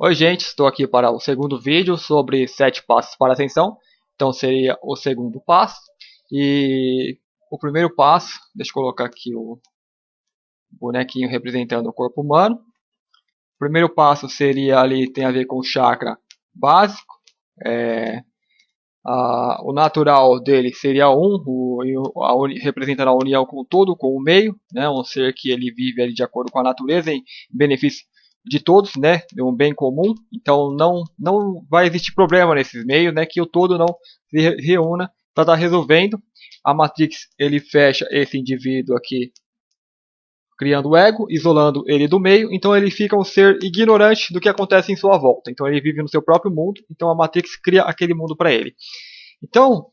Oi gente, estou aqui para o segundo vídeo sobre 7 passos para a ascensão. Então seria o segundo passo. E o primeiro passo, deixa eu colocar aqui o bonequinho representando o corpo humano. O primeiro passo seria ali, tem a ver com o chakra básico. O natural dele seria representando a união com o todo, com o meio, né? Um ser que ele vive ali de acordo com a natureza em benefício de todos, né, de um bem comum. Então não vai existir problema nesses meios, né, que o todo não se reúna para estar resolvendo. A Matrix ele fecha esse indivíduo aqui, criando o ego, isolando ele do meio. Então ele fica um ser ignorante do que acontece em sua volta. Então ele vive no seu próprio mundo. Então a Matrix cria aquele mundo para ele. Então,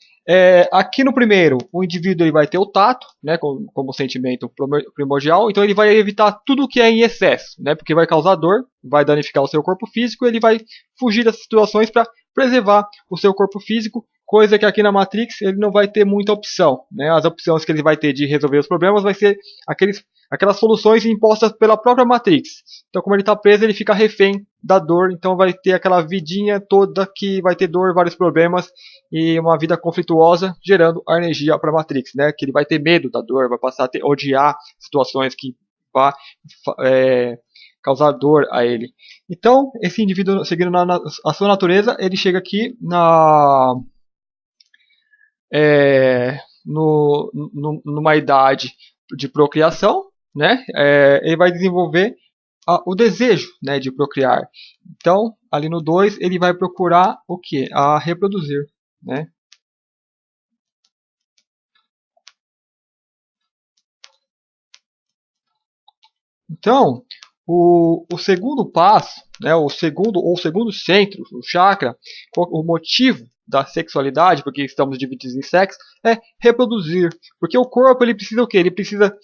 aqui no primeiro, o indivíduo ele vai ter o tato, né, como sentimento primordial. Então ele vai evitar tudo que é em excesso, né, porque vai causar dor, vai danificar o seu corpo físico. Ele vai fugir dessas situações para preservar o seu corpo físico, coisa que aqui na Matrix ele não vai ter muita opção, né. As opções que ele vai ter de resolver os problemas vai ser aquelas soluções impostas pela própria Matrix. Então, como ele está preso, ele fica refém da dor. Então vai ter aquela vidinha toda que vai ter dor, vários problemas e uma vida conflituosa, gerando a energia para a Matrix, né? Que ele vai ter medo da dor, vai passar a odiar situações que vão causar dor a ele. Então, esse indivíduo, seguindo a sua natureza, ele chega aqui numa idade de procriação, né? Ele vai desenvolver o desejo, né, de procriar. Então, ali no 2, ele vai procurar o que? A reproduzir, né? Então, o segundo passo, né, o segundo centro, o chakra, o motivo da sexualidade, porque estamos divididos em sexos, é reproduzir. Porque o corpo ele precisa o quê? Ele precisa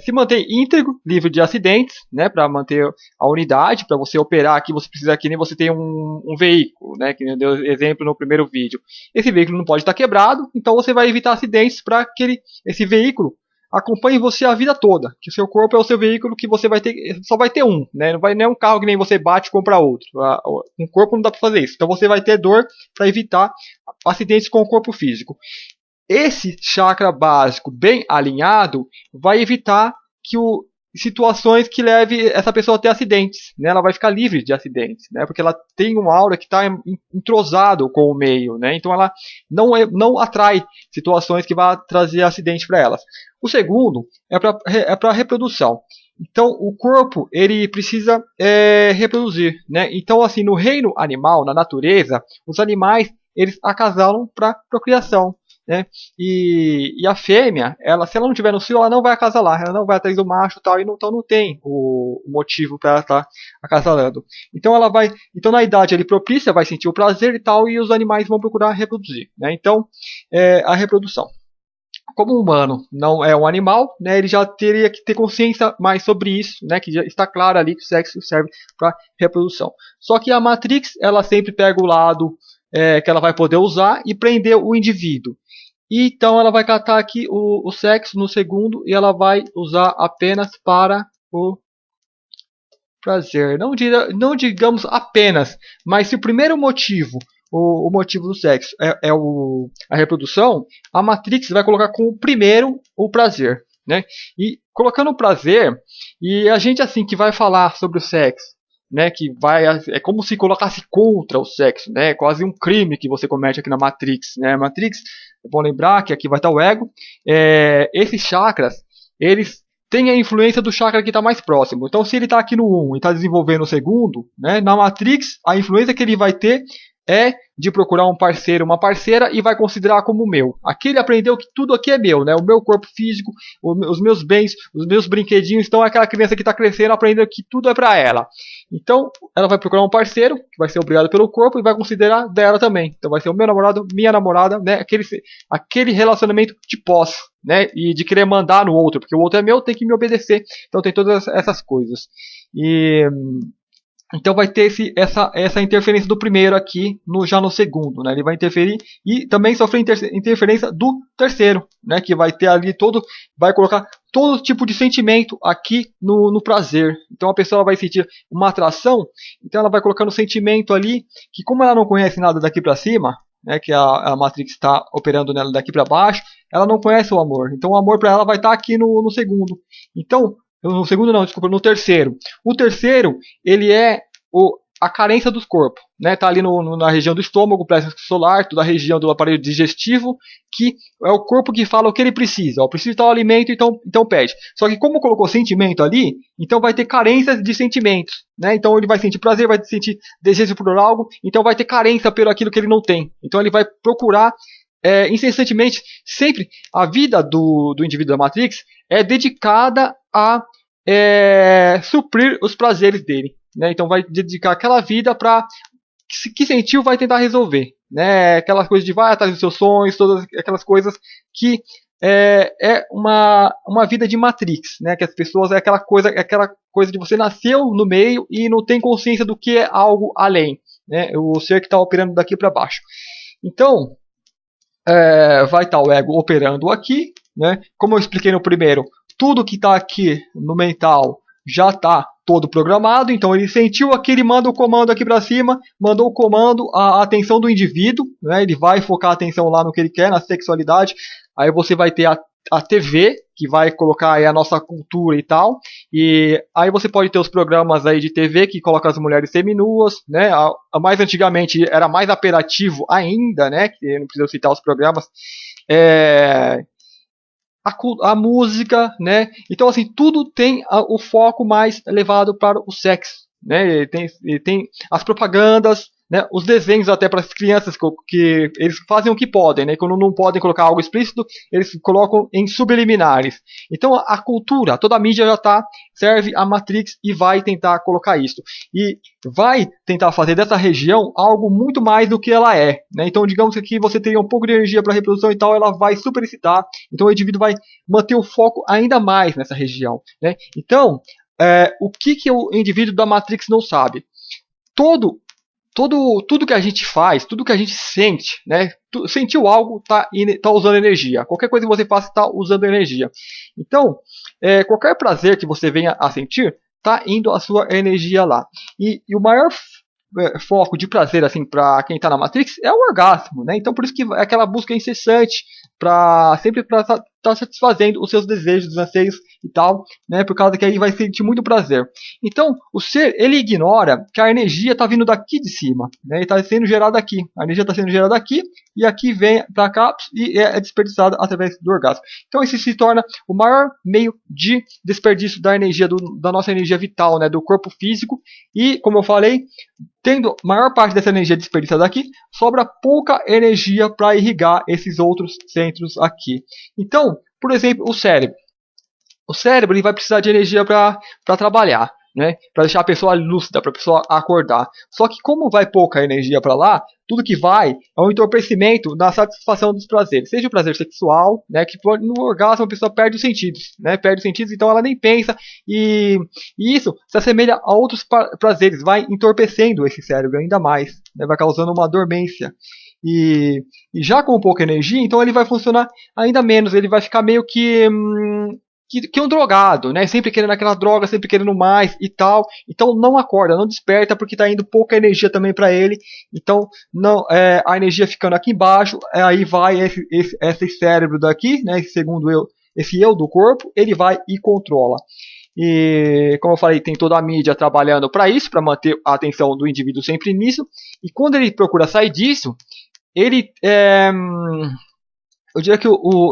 se manter íntegro, livre de acidentes, né, para manter a unidade. Para você operar aqui, você precisa que nem você tem um veículo, né, que eu dei exemplo no primeiro vídeo. Esse veículo não pode estar quebrado, então você vai evitar acidentes para que esse veículo acompanhe você a vida toda. Que o seu corpo é o seu veículo que você vai ter, só vai ter um, né? Não é um carro que nem você bate e compra outro. Com o corpo não dá para fazer isso. Então você vai ter dor para evitar acidentes com o corpo físico. Esse chakra básico bem alinhado vai evitar situações que leve essa pessoa a ter acidentes, né? Ela vai ficar livre de acidentes, né? Porque ela tem uma aura que está entrosado com o meio, né? Então ela não atrai situações que vão trazer acidente para elas. O segundo é para reprodução. Então o corpo ele precisa reproduzir, né? Então assim no reino animal, na natureza, os animais eles acasalam para procriação. Né? E a fêmea, se ela não tiver no cio, ela não vai acasalar, ela não vai atrás do macho tal, então não tem o motivo para ela estar acasalando. Então na idade ali propícia, vai sentir o prazer e tal, e os animais vão procurar reproduzir. Né? Então, a reprodução. Como o humano não é um animal, né, ele já teria que ter consciência mais sobre isso, né, que já está claro ali que o sexo serve para reprodução. Só que a Matrix, ela sempre pega o lado que ela vai poder usar e prender o indivíduo. E então ela vai catar aqui o sexo no segundo e ela vai usar apenas para o prazer. Não digamos apenas, mas se o primeiro motivo, o motivo do sexo é a reprodução, a Matrix vai colocar como primeiro o prazer. Né? E colocando o prazer, e a gente assim que vai falar sobre o sexo, né, é como se colocasse contra o sexo, né, é quase um crime que você comete aqui na Matrix, né, Matrix, é bom lembrar que aqui vai estar o ego, esses chakras, eles têm a influência do chakra que está mais próximo, então se ele está aqui no 1 e está desenvolvendo o segundo, né, na Matrix, a influência que ele vai ter é de procurar um parceiro, uma parceira e vai considerar como meu. Aqui ele aprendeu que tudo aqui é meu, né? O meu corpo físico, os meus bens, os meus brinquedinhos. Então é aquela criança que está crescendo aprendendo que tudo é para ela. Então ela vai procurar um parceiro que vai ser obrigado pelo corpo e vai considerar dela também. Então vai ser o meu namorado, minha namorada, né? Aquele relacionamento de posse, né? E de querer mandar no outro, porque o outro é meu, tem que me obedecer. Então tem todas essas coisas. Então vai ter essa interferência do primeiro aqui já no segundo, né? Ele vai interferir e também sofrer interferência do terceiro, né? Que vai ter ali vai colocar todo tipo de sentimento aqui no prazer. Então a pessoa vai sentir uma atração, então ela vai colocando sentimento ali, que como ela não conhece nada daqui para cima, né, que a Matrix está operando nela daqui para baixo, ela não conhece o amor. Então o amor para ela vai estar aqui no segundo. Então, no segundo não, desculpa, no terceiro. O terceiro, ele é a carência dos corpos, né? Tá ali na região do estômago, plexo solar, toda a região do aparelho digestivo, que é o corpo que fala o que ele precisa. Ó, precisa de tal alimento, então pede. Só que como colocou sentimento ali, então vai ter carências de sentimentos, né? Então ele vai sentir prazer, vai sentir desejo por algo, então vai ter carência pelo aquilo que ele não tem. Então ele vai procurar incessantemente, sempre a vida do indivíduo da Matrix é dedicada a suprir os prazeres dele. Né? Então vai dedicar aquela vida para que sentiu vai tentar resolver, né? Aquelas coisas de vai atrás dos seus sonhos, todas aquelas coisas que é uma vida de Matrix, né? Que as pessoas é aquela coisa de você nasceu no meio e não tem consciência do que é algo além, né? O ser que está operando daqui para baixo. Então vai estar o ego operando aqui, né? Como eu expliquei no primeiro, tudo que está aqui no mental já está todo programado, então ele sentiu aqui, ele manda o comando aqui para cima, mandou o comando, a atenção do indivíduo, né? Ele vai focar a atenção lá no que ele quer, na sexualidade, aí você vai ter a TV, que vai colocar aí a nossa cultura e tal, e aí você pode ter os programas aí de TV que colocam as mulheres seminuas, né? Mais antigamente era mais apelativo ainda, né? Que não precisa citar os programas, a música, né? Então, assim, tudo tem o foco mais levado para o sexo, né? Tem as propagandas, né? Os desenhos até para as crianças que eles fazem o que podem, né? Quando não podem colocar algo explícito, eles colocam em subliminares. Então, a cultura, toda a mídia já serve a Matrix e vai tentar colocar isso. E vai tentar fazer dessa região algo muito mais do que ela é, né? Então, digamos que você teria um pouco de energia para reprodução e tal, ela vai superexcitar, então o indivíduo vai manter o foco ainda mais nessa região, né? Então, o que o indivíduo da Matrix não sabe? Tudo que a gente faz, tudo que a gente sente, né? Sentiu algo, tá usando energia. Qualquer coisa que você faça está usando energia. Então, qualquer prazer que você venha a sentir, tá indo a sua energia lá. E o maior foco de prazer assim para quem está na Matrix é o orgasmo, né? Então por isso que é aquela busca incessante sempre para estar satisfazendo os seus desejos, os anseios e tal, né? Por causa que aí vai sentir muito prazer. Então o ser ele ignora que a energia está vindo daqui de cima, né? E está sendo gerada aqui. A energia está sendo gerada aqui e aqui vem para cá e é desperdiçada através do orgasmo. Então esse se torna o maior meio de desperdício da energia da nossa energia vital, né? Do corpo físico e como eu falei, tendo a maior parte dessa energia desperdiçada aqui, sobra pouca energia para irrigar esses outros centros aqui. Então, por exemplo, o cérebro. O cérebro ele vai precisar de energia para trabalhar, né? Para deixar a pessoa lúcida, para a pessoa acordar. Só que como vai pouca energia para lá, tudo que vai é um entorpecimento na satisfação dos prazeres. Seja o prazer sexual, né? Que no orgasmo a pessoa perde os sentidos, né? Perde os sentidos, então ela nem pensa. E isso se assemelha a outros prazeres, vai entorpecendo esse cérebro ainda mais, né? Vai causando uma dormência. E já com pouca energia, então ele vai funcionar ainda menos. Ele vai ficar meio que um drogado, né? Sempre querendo aquela droga, sempre querendo mais e tal. Então não acorda, não desperta porque está indo pouca energia também para ele. Então não, a energia ficando aqui embaixo, aí vai esse cérebro daqui, né? Segundo esse eu do corpo, ele vai e controla. E como eu falei, tem toda a mídia trabalhando para isso, para manter a atenção do indivíduo sempre nisso. E quando ele procura sair disso, ele eu diria que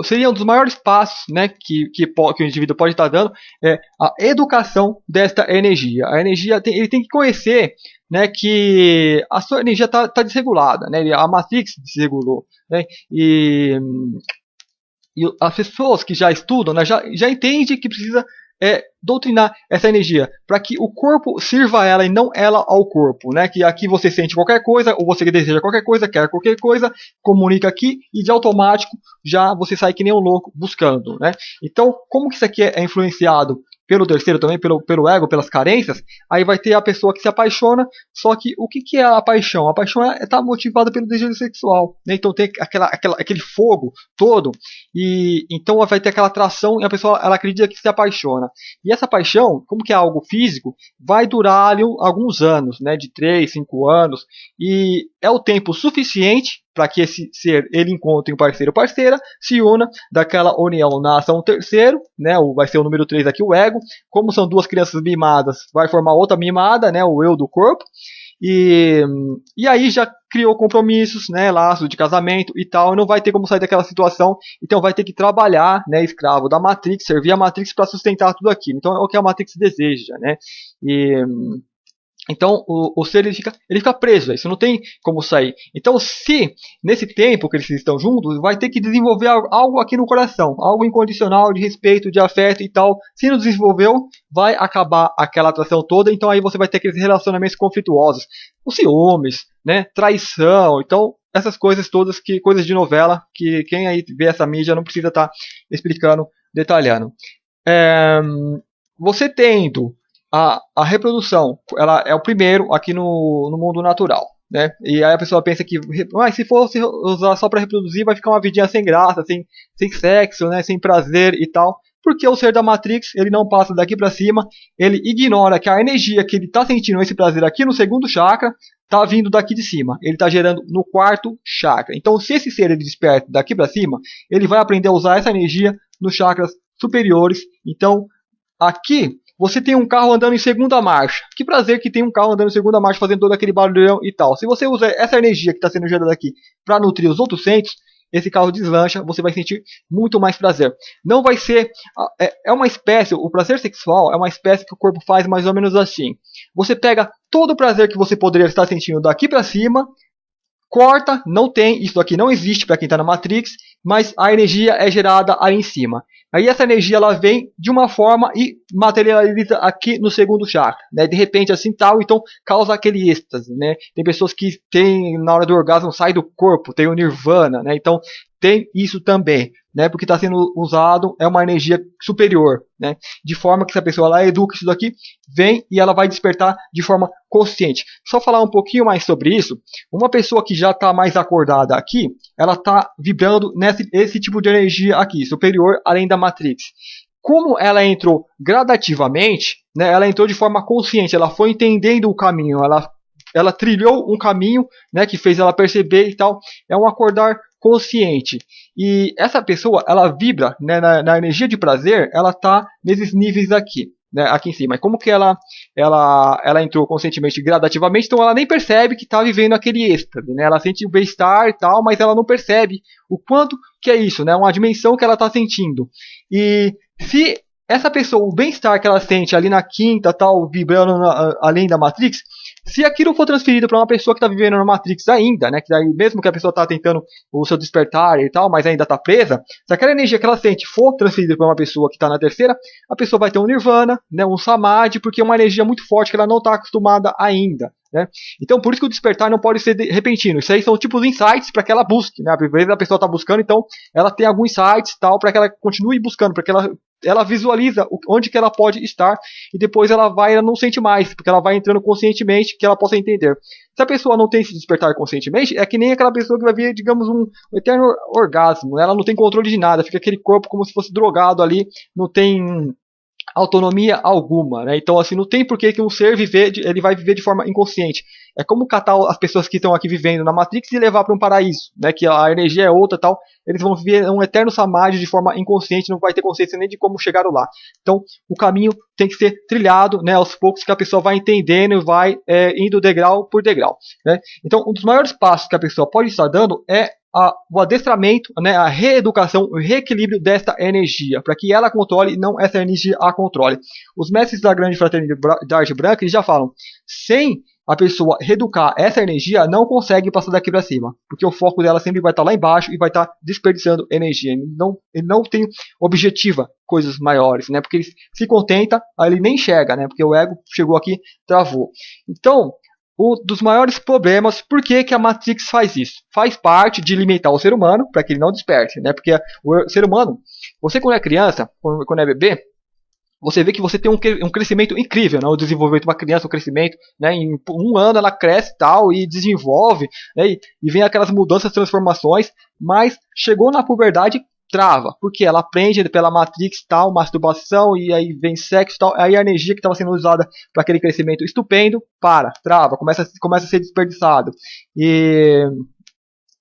seria um dos maiores passos, né, que o indivíduo pode estar dando, a educação desta energia. A energia ele tem que conhecer, né, que a sua energia está desregulada, né, a Matrix desregulou, né, e as pessoas que já estudam, né, já entendem que precisa doutrinar essa energia para que o corpo sirva a ela e não ela ao corpo, né? Que aqui você sente qualquer coisa ou você deseja qualquer coisa, quer qualquer coisa, comunica aqui e de automático já você sai que nem um louco buscando, né? Então, como que isso aqui é influenciado pelo terceiro também, pelo ego, pelas carências, aí vai ter a pessoa que se apaixona, só que o que é a paixão? A paixão está motivada pelo desejo sexual, né? Então tem aquele fogo todo, e então vai ter aquela atração e a pessoa ela acredita que se apaixona. E essa paixão, como que é algo físico, vai durar ali alguns anos, né? De 3, 5 anos, e é o tempo suficiente para que esse ser ele encontre um parceiro ou parceira, se una, daquela união nasça um terceiro, né? Vai ser o número 3 aqui, o ego. Como são duas crianças mimadas, vai formar outra mimada, né? O eu do corpo. E aí já criou compromissos, né, laços de casamento e tal, e não vai ter como sair daquela situação, então vai ter que trabalhar, né, escravo da Matrix, servir a Matrix para sustentar tudo aquilo. Então é o que a Matrix deseja, né? Então o ser ele fica preso, isso não tem como sair. Então se nesse tempo que eles estão juntos, vai ter que desenvolver algo aqui no coração, algo incondicional de respeito, de afeto e tal. Se não desenvolveu, vai acabar aquela atração toda, então aí você vai ter aqueles relacionamentos conflituosos, os ciúmes, né, traição, então essas coisas todas, coisas de novela, que quem aí vê essa mídia não precisa estar explicando, detalhando. Você tendo a reprodução, ela é o primeiro aqui no mundo natural, né? E aí a pessoa pensa que se fosse usar só para reproduzir, vai ficar uma vidinha sem graça, sem sexo, né? Sem prazer e tal. Porque o ser da Matrix, ele não passa daqui para cima, ele ignora que a energia que ele está sentindo esse prazer aqui no segundo chakra está vindo daqui de cima. Ele está gerando no quarto chakra. Então, se esse ser ele desperta daqui para cima, ele vai aprender a usar essa energia nos chakras superiores. Então, aqui você tem um carro andando em segunda marcha. Que prazer que tem um carro andando em segunda marcha, fazendo todo aquele barulhão e tal. Se você usa essa energia que está sendo gerada aqui para nutrir os outros centros, esse carro deslancha, você vai sentir muito mais prazer. Não vai ser... É uma espécie... O prazer sexual é uma espécie que o corpo faz mais ou menos assim. Você pega todo o prazer que você poderia estar sentindo daqui para cima, corta, não tem, isso aqui não existe para quem está na Matrix, mas a energia é gerada aí em cima. Aí essa energia ela vem de uma forma e materializa aqui no segundo chakra, né? De repente assim tal, então causa aquele êxtase, né? Tem pessoas que tem na hora do orgasmo sai do corpo, tem o nirvana, né? Então tem isso também, né? Porque está sendo usado é uma energia superior, né? De forma que essa pessoa ela educa isso daqui, vem e ela vai despertar de forma consciente. Só falar um pouquinho mais sobre isso. Uma pessoa que já está mais acordada aqui, ela está vibrando esse tipo de energia aqui, superior, além da Matrix. Como ela entrou gradativamente, né, ela entrou de forma consciente, ela foi entendendo o caminho, ela trilhou um caminho, né, que fez ela perceber e tal. É um acordar consciente. E essa pessoa, ela vibra, né, na energia de prazer, ela está nesses níveis aqui. Né, aqui em cima. Como que ela entrou conscientemente, gradativamente, então ela nem percebe que está vivendo aquele êxtase, né? Ela sente o bem-estar e tal, mas ela não percebe o quanto que é isso, né? Uma dimensão que ela está sentindo. E se essa pessoa, o bem-estar que ela sente ali na quinta, tal, vibrando além da Matrix, se aquilo for transferido para uma pessoa que está vivendo na Matrix ainda, né, que daí, mesmo que a pessoa está tentando o seu despertar e tal, mas ainda está presa, se aquela energia que ela sente for transferida para uma pessoa que está na terceira, a pessoa vai ter um nirvana, né, um samadhi, porque é uma energia muito forte que ela não está acostumada ainda. Né? Então, por isso que o despertar não pode ser repentino. Isso aí são tipos de insights para que ela busque. Né? Às vezes a pessoa está buscando, então ela tem alguns insights tal para que ela continue buscando, para que ela visualiza onde que ela pode estar e depois ela não sente mais, porque ela vai entrando conscientemente que ela possa entender. Se a pessoa não tem esse despertar conscientemente, é que nem aquela pessoa que vai ver, digamos, um eterno orgasmo. Né? Ela não tem controle de nada, fica aquele corpo como se fosse drogado ali, não tem autonomia alguma, né? Então assim, não tem por que um ser ele vai viver de forma inconsciente. É como catar as pessoas que estão aqui vivendo na Matrix e levar para um paraíso, né? Que a energia é outra, tal. Eles vão viver um eterno samadhi de forma inconsciente, não vai ter consciência nem de como chegaram lá. Então, o caminho tem que ser trilhado, né? Aos poucos que a pessoa vai entendendo e vai indo degrau por degrau, né? Então, um dos maiores passos que a pessoa pode estar dando é o adestramento, né, a reeducação, o reequilíbrio desta energia, para que ela controle e não essa energia a controle. Os mestres da grande fraternidade branca eles já falam, sem a pessoa reeducar essa energia, não consegue passar daqui para cima, porque o foco dela sempre vai estar lá embaixo e vai estar desperdiçando energia. Ele não tem objetiva coisas maiores, né, porque ele se contenta, aí ele nem chega, né, porque o ego chegou aqui, travou. Então, um dos maiores problemas, por que a Matrix faz isso? Faz parte de limitar o ser humano para que ele não desperte, né? Porque o ser humano, você quando é criança, quando é bebê, você vê que você tem um crescimento incrível, né? O desenvolvimento de uma criança, o crescimento, né? Em um ano ela cresce tal e desenvolve, né? E vem aquelas mudanças, transformações, mas chegou na puberdade, trava, porque ela aprende pela Matrix tal, masturbação, e aí vem sexo tal, aí a energia que estava sendo usada para aquele crescimento estupendo, trava, começa a ser desperdiçado. E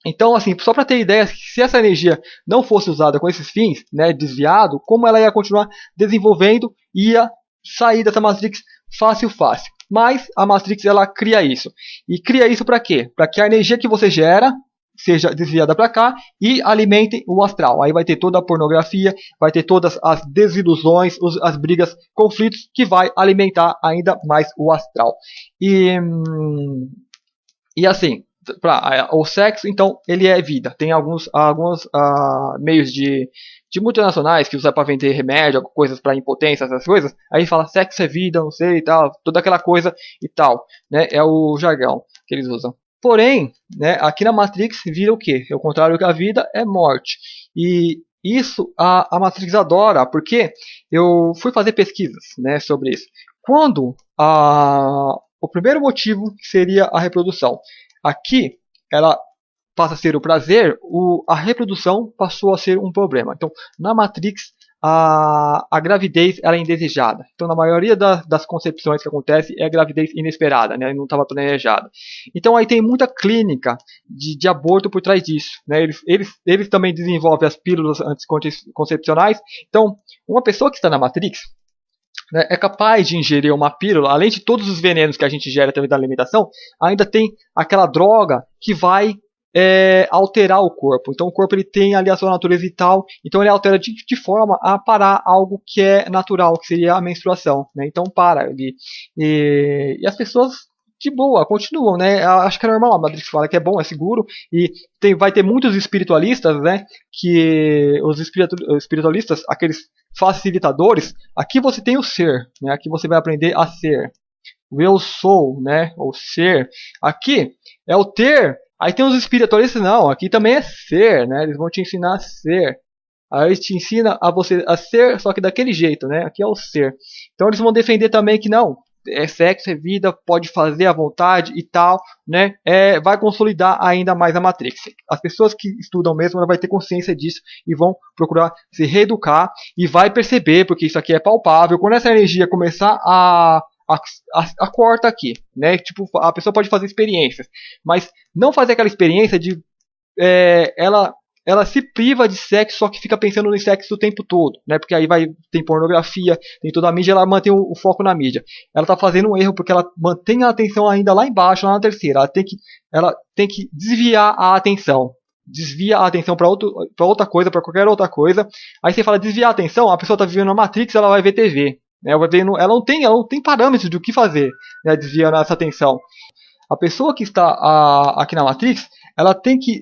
então, assim, só para ter ideia, se essa energia não fosse usada com esses fins, né, desviado, como ela ia continuar desenvolvendo, ia sair dessa Matrix fácil. Mas a Matrix, ela cria isso. E cria isso para quê? Para que a energia que você gera seja desviada para cá e alimente o astral. Aí vai ter toda a pornografia, vai ter todas as desilusões, as brigas, conflitos, que vai alimentar ainda mais o astral. E assim, o sexo, então, ele é vida. Tem alguns meios de multinacionais que usam para vender remédio, coisas para impotência, essas coisas. Aí fala sexo é vida, não sei e tal, toda aquela coisa e tal, né? É o jargão que eles usam. Porém, né, aqui na Matrix vira o quê? É o contrário que a vida é morte. E isso a Matrix adora, porque eu fui fazer pesquisas, né, sobre isso. Quando o primeiro motivo seria a reprodução. Aqui, ela passa a ser o prazer, a reprodução passou a ser um problema. Então, na Matrix, a gravidez ela é indesejada. Então, na maioria das concepções que acontece, é gravidez inesperada, né? Não estava planejada. Então, aí tem muita clínica de aborto por trás disso, né? Eles também desenvolvem as pílulas anticoncepcionais. Então, uma pessoa que está na Matrix, né, é capaz de ingerir uma pílula, além de todos os venenos que a gente gera também da alimentação, ainda tem aquela droga que vai alterar o corpo. Então o corpo ele tem ali a sua natureza vital, então ele altera de forma a parar algo que é natural, que seria a menstruação, né? Então para ali. E as pessoas de boa, continuam, né? Acho que é normal, a Matrix fala que é bom, é seguro, e vai ter muitos espiritualistas, né? Que os espiritualistas, aqueles facilitadores, aqui você tem o ser, né? Aqui você vai aprender a ser. O eu sou, né? O ser. Aqui é o ter. Aí tem os espiritualistas, não, aqui também é ser, né? Eles vão te ensinar a ser. Aí eles te ensinam a você a ser, só que daquele jeito, né? Aqui é o ser. Então eles vão defender também que não, é sexo, é vida, pode fazer à vontade e tal, né? Vai consolidar ainda mais a Matrix. As pessoas que estudam mesmo, ela vai ter consciência disso e vão procurar se reeducar e vai perceber, porque isso aqui é palpável, quando essa energia começar a corta aqui, né? Tipo, a pessoa pode fazer experiências, mas não fazer aquela experiência de ela se priva de sexo, só que fica pensando no sexo o tempo todo, né? Porque aí tem pornografia, tem toda a mídia, ela mantém o foco na mídia. Ela está fazendo um erro porque ela mantém a atenção ainda lá embaixo, lá na terceira. Ela tem que desviar a atenção. Desvia a atenção para outra coisa, para qualquer outra coisa. Aí você fala desviar a atenção, a pessoa está vivendo na Matrix, ela vai ver TV. Né? Ela não tem parâmetros do que fazer, né? Desviando essa atenção. A pessoa que está aqui na Matrix, ela tem que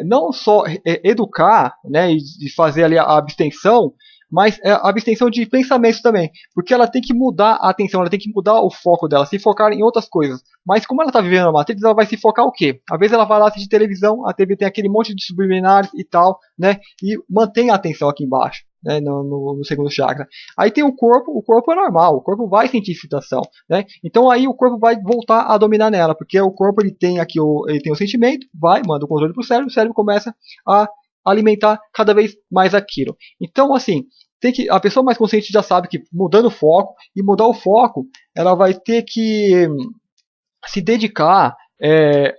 não só educar, né, e fazer ali a abstenção, mas a abstenção de pensamentos também, porque ela tem que mudar a atenção, ela tem que mudar o foco dela, se focar em outras coisas. Mas como ela está vivendo na Matrix, ela vai se focar o quê? Às vezes ela vai lá assistir televisão, a TV tem aquele monte de subliminares e tal, né, e mantém a atenção aqui embaixo. Né, no segundo chakra. Aí tem o corpo é normal, o corpo vai sentir excitação, né? Então aí o corpo vai voltar a dominar nela, porque o corpo ele tem aqui ele tem o sentimento, manda o controle para o cérebro começa a alimentar cada vez mais aquilo. Então assim, a pessoa mais consciente já sabe que mudando o foco, e mudar o foco, ela vai ter que se dedicar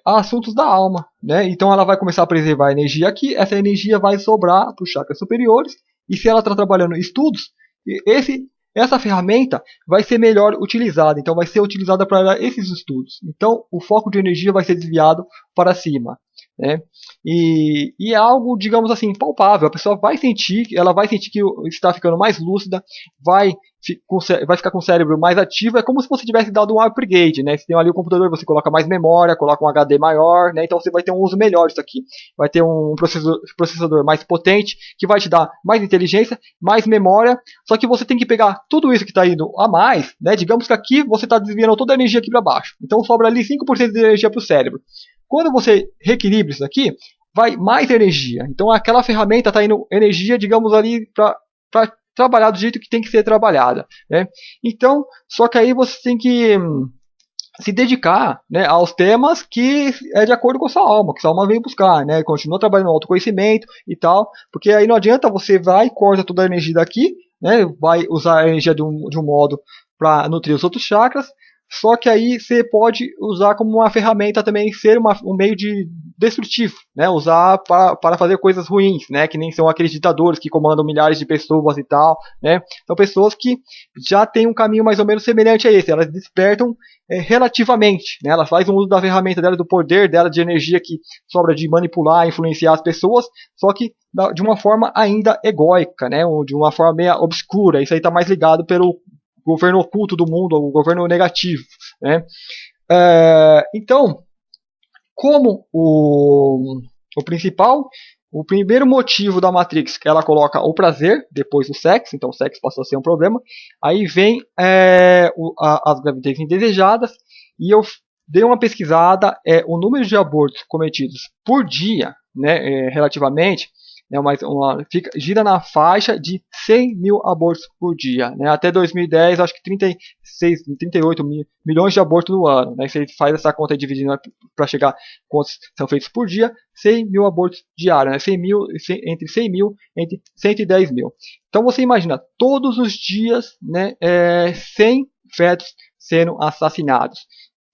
a assuntos da alma, né? Então ela vai começar a preservar a energia aqui, essa energia vai sobrar para os chakras superiores. E se ela está trabalhando em estudos, essa ferramenta vai ser melhor utilizada. Então vai ser utilizada para esses estudos. Então o foco de energia vai ser desviado para cima. Né? E é algo, digamos assim, palpável. A pessoa vai sentir que está ficando mais lúcida, vai ficar com o cérebro mais ativo. É como se você tivesse dado um upgrade, né? Você tem ali o computador, você coloca mais memória, coloca um HD maior, né? Então você vai ter um uso melhor disso aqui. Vai ter um processador mais potente, que vai te dar mais inteligência, mais memória. Só que você tem que pegar tudo isso que está indo a mais, né? Digamos que aqui você está desviando toda a energia aqui para baixo. Então sobra ali 5% de energia para o cérebro. Quando você reequilibra isso aqui, vai mais energia. Então aquela ferramenta está indo energia, digamos ali, para trabalhada do jeito que tem que ser trabalhada, né? Então, só que aí você tem que se dedicar, né, aos temas que é de acordo com a sua alma, que sua alma veio buscar, né? Continua trabalhando no autoconhecimento e tal, porque aí não adianta você vai e corta toda a energia daqui, né? Vai usar a energia de um modo para nutrir os outros chakras. Só que aí você pode usar como uma ferramenta também, ser um meio de destrutivo, né? Usar para fazer coisas ruins, né? Que nem são aqueles ditadores que comandam milhares de pessoas e tal, né? São pessoas que já têm um caminho mais ou menos semelhante a esse. Elas despertam relativamente, né? Ela faz um uso da ferramenta dela, do poder dela, de energia que sobra de manipular, influenciar as pessoas, só que de uma forma ainda egóica, né? Ou de uma forma meio obscura. Isso aí está mais ligado pelo governo oculto do mundo, o governo negativo, né? Então, como o principal, o primeiro motivo da Matrix, que ela coloca o prazer depois do sexo, então o sexo passou a ser um problema, aí vem as gravidez indesejadas, e eu dei uma pesquisada, o número de abortos cometidos por dia, né, relativamente, gira na faixa de 100 mil abortos por dia, né? Até 2010, acho que 36, 38 milhões de abortos no ano, né? Você faz essa conta aí dividindo para chegar quantos são feitos por dia, 100 mil abortos diários, né? 100 mil, entre 100 mil, entre 110 mil. Então você imagina, todos os dias, né, 100 fetos sendo assassinados.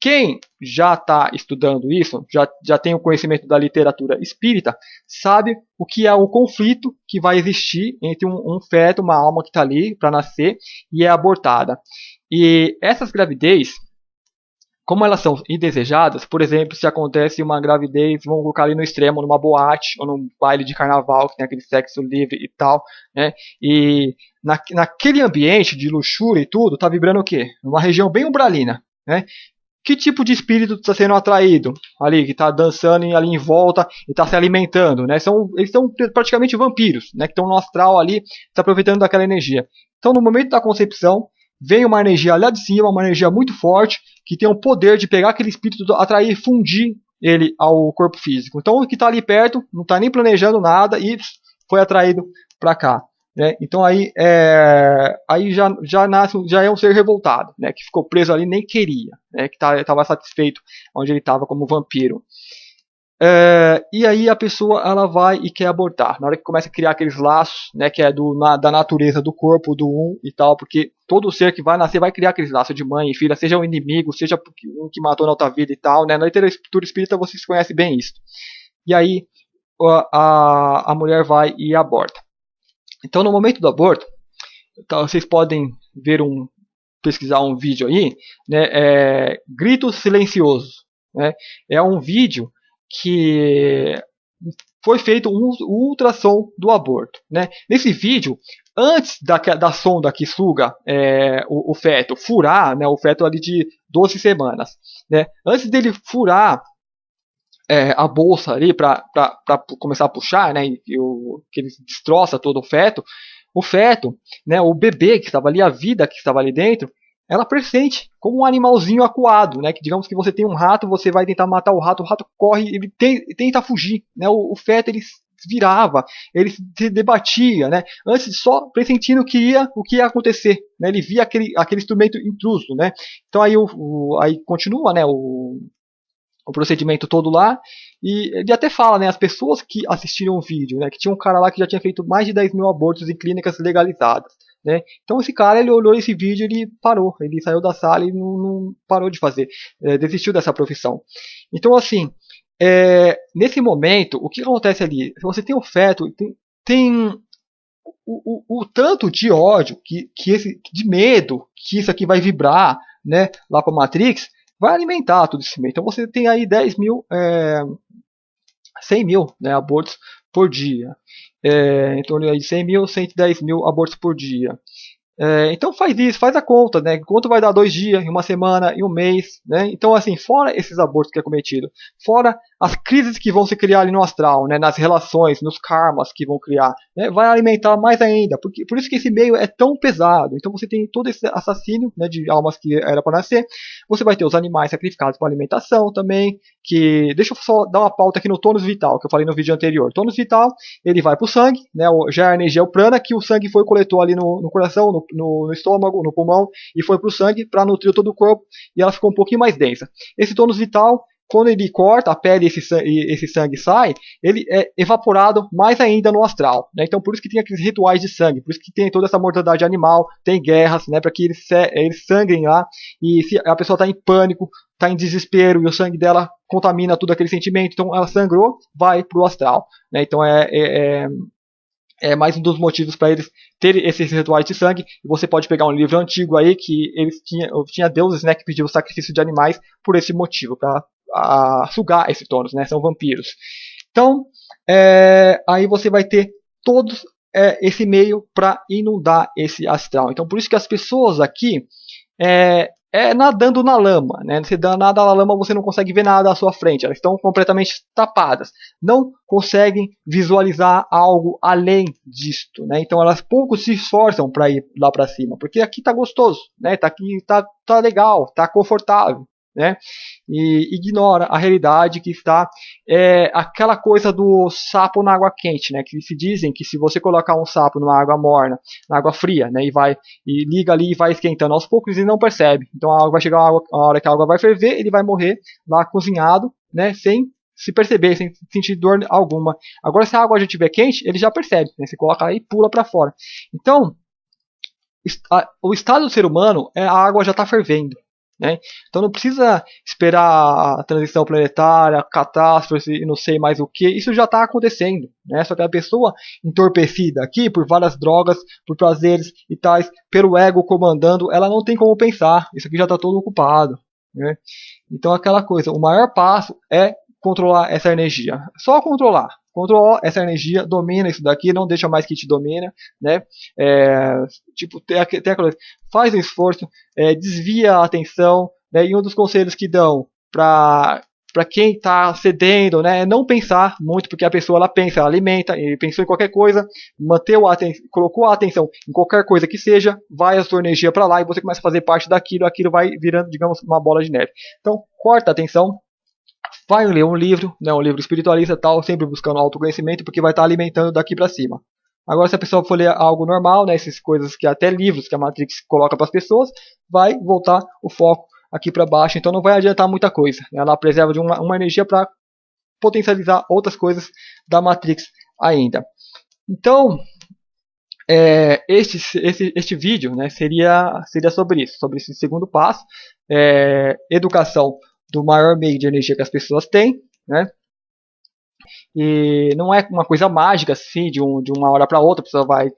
Quem já está estudando isso, já tem o conhecimento da literatura espírita, sabe o que é o conflito que vai existir entre um feto, uma alma que está ali para nascer e é abortada. E essas gravidez, como elas são indesejadas, por exemplo, se acontece uma gravidez, vamos colocar ali no extremo, numa boate ou num baile de carnaval, que tem aquele sexo livre e tal, né? E naquele ambiente de luxúria e tudo, está vibrando o quê? Uma região bem umbralina, né? Que tipo de espírito está sendo atraído ali, que está dançando ali em volta e está se alimentando, né? Eles são praticamente vampiros, né? Que estão no astral ali, se aproveitando daquela energia. Então, no momento da concepção, vem uma energia lá de cima, uma energia muito forte, que tem o poder de pegar aquele espírito, atrair e fundir ele ao corpo físico. Então, o que está ali perto, não está nem planejando nada e foi atraído para cá. Né? Então aí já é um ser revoltado, né? Que ficou preso ali, nem queria, né? Que estava satisfeito onde ele estava como vampiro. E aí a pessoa ela vai e quer abortar. Na hora que começa a criar aqueles laços, né? Que é da natureza do corpo do e tal, porque todo ser que vai nascer vai criar aqueles laços de mãe e filha, seja um inimigo, seja um que matou na outra vida e tal, né? Na literatura espírita vocês conhecem bem isso. E aí a mulher vai e aborta. Então, no momento do aborto, vocês podem pesquisar um vídeo aí, né, Grito Silencioso. Né, é um vídeo que foi feito um ultrassom do aborto. Né. Nesse vídeo, antes da sonda que suga o feto furar, né, o feto ali de 12 semanas, né, antes dele furar a bolsa ali para começar a puxar, né, que ele destroça todo o feto, né, o bebê que estava ali, a vida que estava ali dentro, ela pressente como um animalzinho acuado, né, que digamos que você tem um rato, você vai tentar matar o rato corre, ele tenta fugir, né, o feto ele virava, ele se debatia, né, antes só pressentindo o que ia acontecer, né, ele via aquele instrumento intruso, né, então aí continua, né, o procedimento todo lá, e ele até fala, né, as pessoas que assistiram o vídeo, né, que tinha um cara lá que já tinha feito mais de 10 mil abortos em clínicas legalizadas, né, então esse cara, ele olhou esse vídeo e ele parou, ele saiu da sala e não parou de fazer, desistiu dessa profissão. Então, assim, nesse momento, o que acontece ali, se você tem o feto, tem o tanto de ódio, de medo, que isso aqui vai vibrar, né, lá para Matrix, vai alimentar tudo isso. Então você tem aí 10 mil, 100 mil, né, abortos por dia. Em torno de 100 mil, 110 mil abortos por dia. Então faz isso, faz a conta, né? Quanto vai dar 2 dias, uma semana e um mês, né? Então assim, fora esses abortos que é cometido, fora as crises que vão se criar ali no astral, né? Nas relações, nos karmas que vão criar, né? Vai alimentar mais ainda, porque por isso que esse meio é tão pesado. Então você tem todo esse assassínio, né? De almas que era para nascer. Você vai ter os animais sacrificados para alimentação também. Que deixa eu só dar uma pauta aqui no tônus vital que eu falei no vídeo anterior. Tônus vital, ele vai para o sangue, né? Já a energia é o prana que o sangue foi coletou ali no coração, no estômago, no pulmão e foi para o sangue para nutrir todo o corpo e ela ficou um pouquinho mais densa. Esse tônus vital, quando ele corta a pele e esse sangue sai, ele é evaporado mais ainda no astral, né? Então por isso que tem aqueles rituais de sangue, por isso que tem toda essa mortandade animal, tem guerras, né? Para que eles sangrem lá e se a pessoa está em pânico, está em desespero e o sangue dela contamina tudo aquele sentimento, então ela sangrou, vai para o astral, né? Então é mais um dos motivos para eles terem esses rituais de sangue. E você pode pegar um livro antigo aí que eles tinha deuses, né, que pediam o sacrifício de animais por esse motivo, para sugar esse tônus, né? São vampiros. Então, aí você vai ter todos esse meio para inundar esse astral. Então, por isso que as pessoas aqui nadando na lama, né? Você nada na lama, você não consegue ver nada à sua frente. Elas estão completamente tapadas. Não conseguem visualizar algo além disto, né? Então elas pouco se esforçam para ir lá para cima, porque aqui tá gostoso, né? Tá aqui, tá legal, tá confortável, né? E ignora a realidade que está aquela coisa do sapo na água quente, né? Que se dizem que se você colocar um sapo numa água morna, na água fria, né? E liga ali e vai esquentando aos poucos e não percebe. Então a água vai chegar a hora que a água vai ferver, ele vai morrer lá cozinhado, né? Sem se perceber, sem sentir dor alguma. Agora se a água já estiver quente, ele já percebe, né? Você coloca aí e pula para fora. Então o estado do ser humano a água já está fervendo. Né? Então não precisa esperar a transição planetária, a catástrofe e não sei mais o que. Isso já está acontecendo. Né? Só que a pessoa entorpecida aqui por várias drogas, por prazeres e tais, pelo ego comandando, ela não tem como pensar. Isso aqui já está todo ocupado. Né? Então aquela coisa, o maior passo é controlar essa energia. Só controlar. Controla essa energia, domina isso daqui, não deixa mais que te domina, né? Tipo, tem aquela coisa, faz um esforço, desvia a atenção, né? E um dos conselhos que dão para quem está cedendo, né, é não pensar muito, porque a pessoa ela pensa, ela alimenta, e pensou em qualquer coisa, colocou a atenção em qualquer coisa que seja, vai a sua energia para lá e você começa a fazer parte daquilo, aquilo vai virando, digamos, uma bola de neve. Então, corta a atenção, vai ler um livro, né, um livro espiritualista tal, sempre buscando autoconhecimento, porque vai estar alimentando daqui para cima. Agora, se a pessoa for ler algo normal, né, essas coisas que até livros que a Matrix coloca para as pessoas, vai voltar o foco aqui para baixo, então não vai adiantar muita coisa. Ela preserva de uma energia para potencializar outras coisas da Matrix ainda. Então, este vídeo, né, seria sobre isso, sobre esse segundo passo, educação do maior meio de energia que as pessoas têm, né? E não é uma coisa mágica assim, de uma hora para outra, a pessoa vai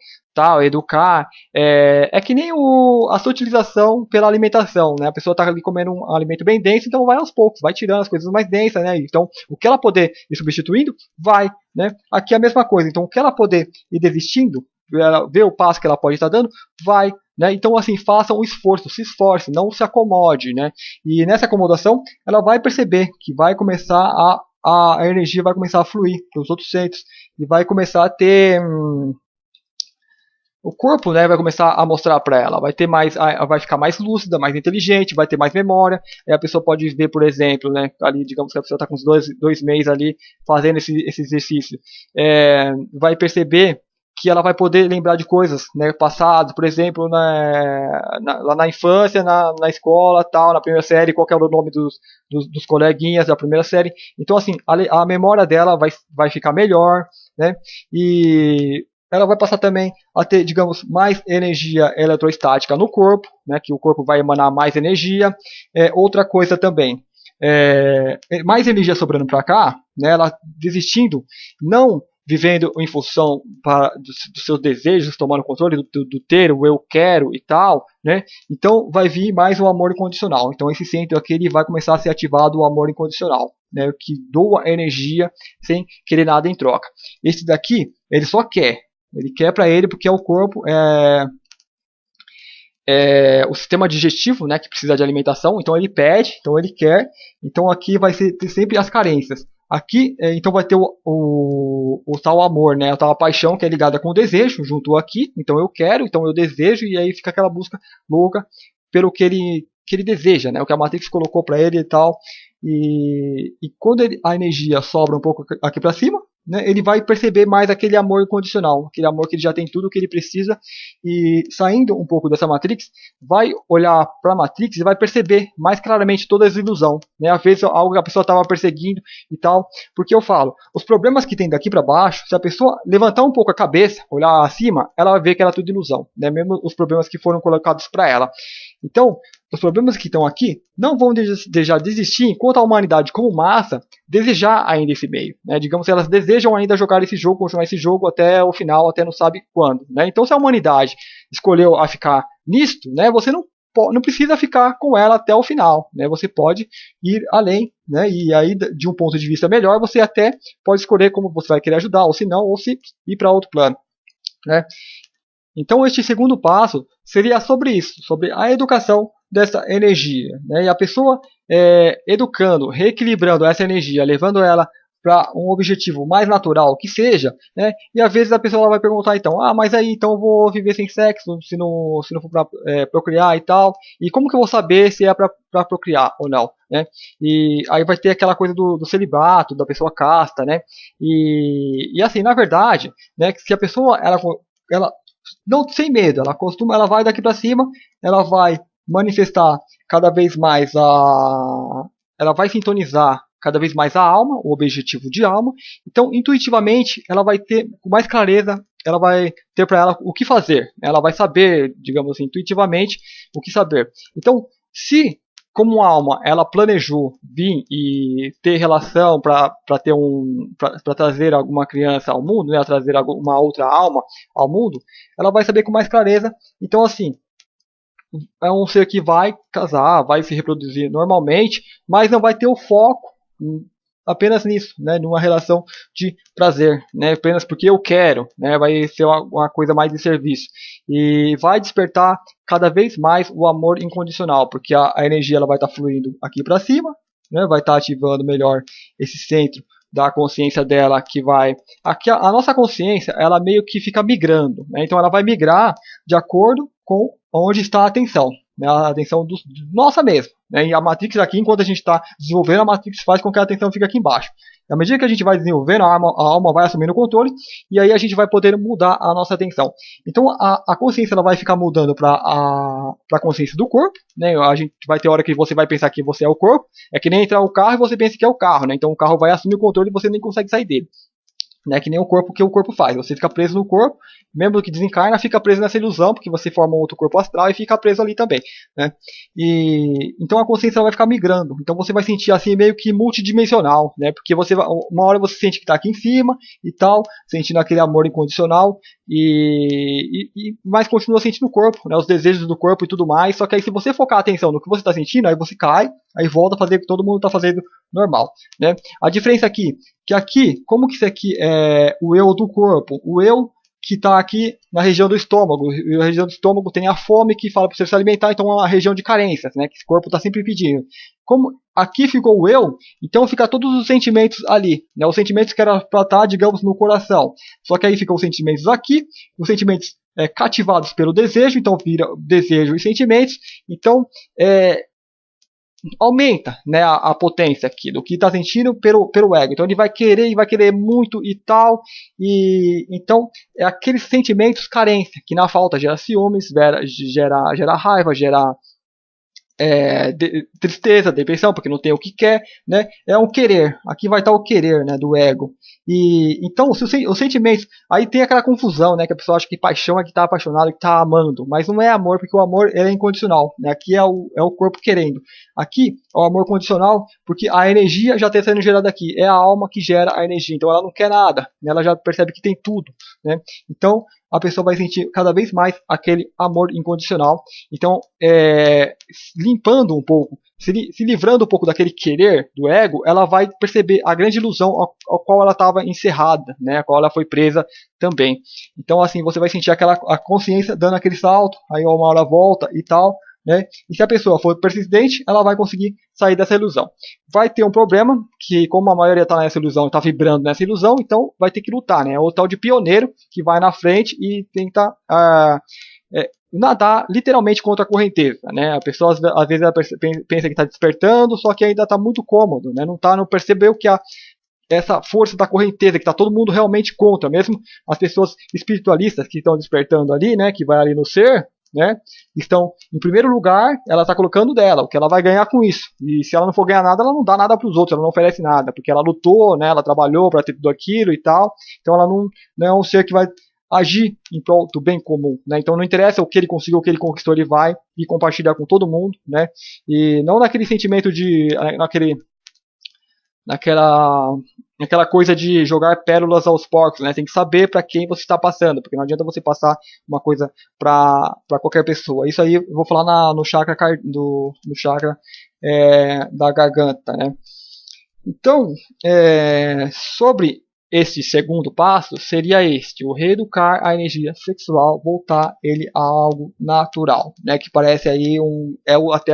educar. É que nem a sua utilização pela alimentação, né? A pessoa está ali comendo um alimento bem denso, então vai aos poucos, vai tirando as coisas mais densas, né? Então, o que ela poder ir substituindo, vai, né? Aqui é a mesma coisa. Então, o que ela poder ir desistindo, ela vê o passo que ela pode estar dando, vai, né? Então, assim, faça um esforço, se esforce, não se acomode, né? E nessa acomodação, ela vai perceber que vai começar a energia vai começar a fluir para os outros centros e vai começar a ter o corpo, né, vai começar a mostrar para ela, vai ter mais, vai ficar mais lúcida, mais inteligente, vai ter mais memória. Aí a pessoa pode ver, por exemplo, né, ali, digamos que a pessoa está com uns dois meses ali fazendo esse exercício, vai perceber que ela vai poder lembrar de coisas, né, passadas, por exemplo, lá na infância, na escola, tal, na primeira série, qual que era o nome dos coleguinhas da primeira série. Então, assim, a memória dela vai ficar melhor, né, e ela vai passar também a ter, digamos, mais energia eletrostática no corpo, né, que o corpo vai emanar mais energia. Outra coisa também, mais energia sobrando para cá, né, ela desistindo, não vivendo em função dos seus desejos, tomando controle do ter, o eu quero e tal, né? Então vai vir mais o amor incondicional. Então esse centro aqui ele vai começar a ser ativado o amor incondicional, né? Que doa energia sem querer nada em troca. Esse daqui ele só quer, ele quer para ele porque é o corpo, o sistema digestivo, né, que precisa de alimentação, então ele pede, então ele quer, então aqui vai ter sempre as carências. Aqui, então vai ter o tal amor, né, a tal paixão que é ligada com o desejo, junto aqui, então eu quero, então eu desejo, e aí fica aquela busca louca pelo que ele deseja, né, o que a Matrix colocou para ele e tal, e quando a energia sobra um pouco aqui para cima, né, ele vai perceber mais aquele amor incondicional, aquele amor que ele já tem tudo o que ele precisa, e saindo um pouco dessa Matrix, vai olhar para a Matrix e vai perceber mais claramente toda essa ilusão, né? Às vezes algo que a pessoa estava perseguindo e tal, porque eu falo, os problemas que tem daqui para baixo, se a pessoa levantar um pouco a cabeça, olhar acima, ela vai ver que era tudo ilusão, né? Mesmo os problemas que foram colocados para ela. Então, os problemas que estão aqui não vão deixar de existir enquanto a humanidade como massa desejar ainda esse meio, né? Digamos que elas desejam ainda jogar esse jogo, continuar esse jogo até o final, até não sabe quando, né? Então se a humanidade escolheu a ficar nisto, né, você não precisa ficar com ela até o final, né? Você pode ir além, né? E aí de um ponto de vista melhor, você até pode escolher como você vai querer ajudar, ou se não, ou se ir para outro plano, né? Então este segundo passo seria sobre isso, sobre a educação dessa energia, né? E a pessoa educando, reequilibrando essa energia, levando ela para um objetivo mais natural que seja, né? E às vezes a pessoa vai perguntar então, mas aí então eu vou viver sem sexo se não for para procriar e tal, e como que eu vou saber se é para procriar ou não, né? E aí vai ter aquela coisa do celibato, da pessoa casta, né? E assim, na verdade, né, se a pessoa ela não sem medo, ela vai daqui para cima, ela vai manifestar cada vez mais ela vai sintonizar cada vez mais a alma, o objetivo de alma. Então, intuitivamente, ela vai ter com mais clareza, ela vai ter para ela o que fazer. Ela vai saber, digamos assim, intuitivamente o que saber. Então, se como alma ela planejou vir e ter relação para ter para trazer alguma criança ao mundo, né, trazer uma outra alma ao mundo, ela vai saber com mais clareza. Então, assim, é um ser que vai casar, vai se reproduzir normalmente, mas não vai ter o foco apenas nisso, né, numa relação de prazer, né, apenas porque eu quero, né, vai ser uma coisa mais de serviço, e vai despertar cada vez mais o amor incondicional, porque a energia ela vai estar fluindo aqui para cima, né, vai estar ativando melhor esse centro da consciência dela, que vai aqui a nossa consciência ela meio que fica migrando, né, então ela vai migrar de acordo com onde está a atenção, né, a atenção nossa mesmo, né, e a Matrix aqui, enquanto a gente está desenvolvendo, a Matrix faz com que a atenção fique aqui embaixo. À medida que a gente vai desenvolvendo, a alma vai assumindo o controle, e aí a gente vai poder mudar a nossa atenção. Então a consciência ela vai ficar mudando para a consciência do corpo, né, a gente vai ter hora que você vai pensar que você é o corpo, é que nem entrar o carro e você pensa que é o carro, né, então o carro vai assumir o controle e você nem consegue sair dele. Né, que nem o corpo que o corpo faz. Você fica preso no corpo, mesmo que desencarna, fica preso nessa ilusão, porque você forma um outro corpo astral e fica preso ali também. Né? E então a consciência vai ficar migrando. Então você vai sentir assim meio que multidimensional, né? Porque uma hora você sente que está aqui em cima e tal, sentindo aquele amor incondicional, mas continua sentindo o corpo, né? Os desejos do corpo e tudo mais. Só que aí se você focar a atenção no que você está sentindo, aí você cai, aí volta a fazer o que todo mundo está fazendo normal. Né? A diferença aqui que aqui, como que isso aqui é o eu do corpo? O eu que está aqui na região do estômago. E a região do estômago tem a fome que fala para você se alimentar, então é uma região de carências, né? Que esse corpo está sempre pedindo. Como aqui ficou o eu, então fica todos os sentimentos ali, né? Os sentimentos que era para estar, digamos, no coração. Só que aí ficam os sentimentos aqui, os sentimentos cativados pelo desejo, então vira desejo e sentimentos. Então, aumenta, né, a potência aqui do que está sentindo pelo ego. Então ele vai querer muito e tal, e então é aqueles sentimentos carência que na falta gera ciúmes, gera raiva, gera tristeza, depressão, porque não tem o que quer, né? É um querer. Aqui vai estar o querer, né, do ego. E então os sentimentos, aí tem aquela confusão, né, que a pessoa acha que paixão é que está apaixonado, que está amando, mas não é amor, porque o amor é incondicional, né? Aqui é o corpo querendo. Aqui é o amor condicional, porque a energia já está sendo gerada aqui, é a alma que gera a energia, então ela não quer nada, né? Ela já percebe que tem tudo, né? Então a pessoa vai sentir cada vez mais aquele amor incondicional. Então, limpando um pouco, se livrando um pouco daquele querer do ego, ela vai perceber a grande ilusão ao qual ela estava encerrada, né? A qual ela foi presa também. Então, assim, você vai sentir a consciência dando aquele salto, aí uma hora volta e tal, né? E se a pessoa for persistente, ela vai conseguir sair dessa ilusão. Vai ter um problema, que como a maioria está nessa ilusão, está vibrando nessa ilusão, então vai ter que lutar, né? É o tal de pioneiro que vai na frente e tenta nadar literalmente contra a correnteza, né? A pessoa às vezes ela pensa que está despertando, só que ainda está muito cômodo, né? Não percebeu que essa força da correnteza, que está todo mundo realmente contra, mesmo as pessoas espiritualistas que estão despertando ali, né? Que vai ali no ser, né? Estão em primeiro lugar, ela está colocando dela, o que ela vai ganhar com isso. E se ela não for ganhar nada, ela não dá nada para os outros, ela não oferece nada, porque ela lutou, né? Ela trabalhou para ter tudo aquilo e tal. Então ela não é um ser que vai agir em prol do bem comum, né? Então não interessa o que ele conseguiu, o que ele conquistou, ele vai e compartilhar com todo mundo, né? E não naquele sentimento de naquela coisa de jogar pérolas aos porcos, né? Tem que saber para quem você está passando, porque não adianta você passar uma coisa para qualquer pessoa. Isso aí eu vou falar no chakra no chakra da garganta, né? Então, sobre esse segundo passo seria o reeducar a energia sexual, voltar ele a algo natural, né? Que parece aí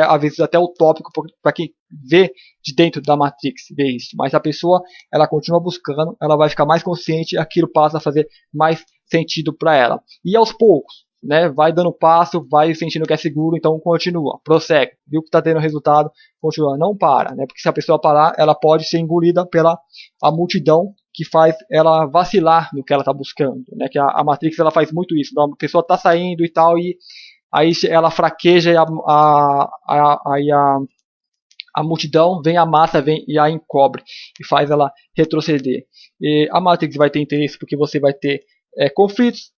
às vezes até utópico para quem vê de dentro da Matrix, vê isso. Mas a pessoa, ela continua buscando, ela vai ficar mais consciente, aquilo passa a fazer mais sentido para ela. E aos poucos, né? Vai dando passo, vai sentindo que é seguro, então continua, prossegue. Viu que está tendo resultado, continua, não para, né? Porque se a pessoa parar, ela pode ser engolida pela a multidão que faz ela vacilar no que ela está buscando, né? Que a Matrix ela faz muito isso. Então, a pessoa está saindo e tal, e aí ela fraqueja e a multidão vem, a massa vem e a encobre e faz ela retroceder. E a Matrix vai ter interesse porque você vai ter conflitos,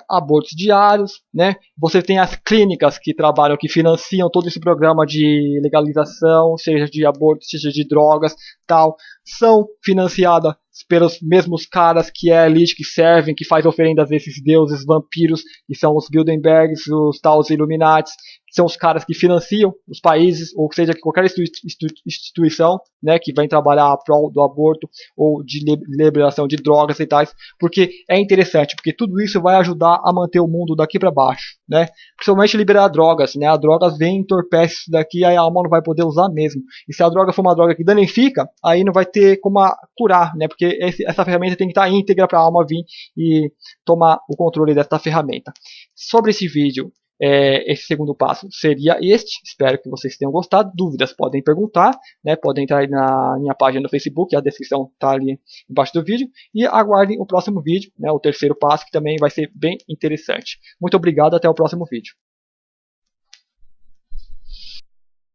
abortos diários, né? Você tem as clínicas que trabalham, que financiam todo esse programa de legalização, seja de aborto, seja de drogas, tal, são financiadas pelos mesmos caras que é a elite que servem, que faz oferendas a esses deuses vampiros, que são os Bilderbergs, os Taos Illuminatis, que são os caras que financiam os países, ou seja, que qualquer instituição, né, que vem trabalhar a prol do aborto ou de liberação de drogas e tais, porque é interessante, porque tudo isso vai ajudar a manter o mundo daqui para baixo, né? Principalmente liberar drogas, né? A droga vem, entorpece isso daqui, aí a alma não vai poder usar mesmo. E se a droga for uma droga que danifica, aí não vai ter como curar, né? Porque essa ferramenta tem que estar íntegra para a alma vir e tomar o controle dessa ferramenta. Sobre esse vídeo, esse segundo passo seria este. Espero que vocês tenham gostado. Dúvidas podem perguntar, né? Podem entrar aí na minha página no Facebook, a descrição está ali embaixo do vídeo. E aguardem o próximo vídeo, né? O terceiro passo, que também vai ser bem interessante. Muito obrigado, até o próximo vídeo.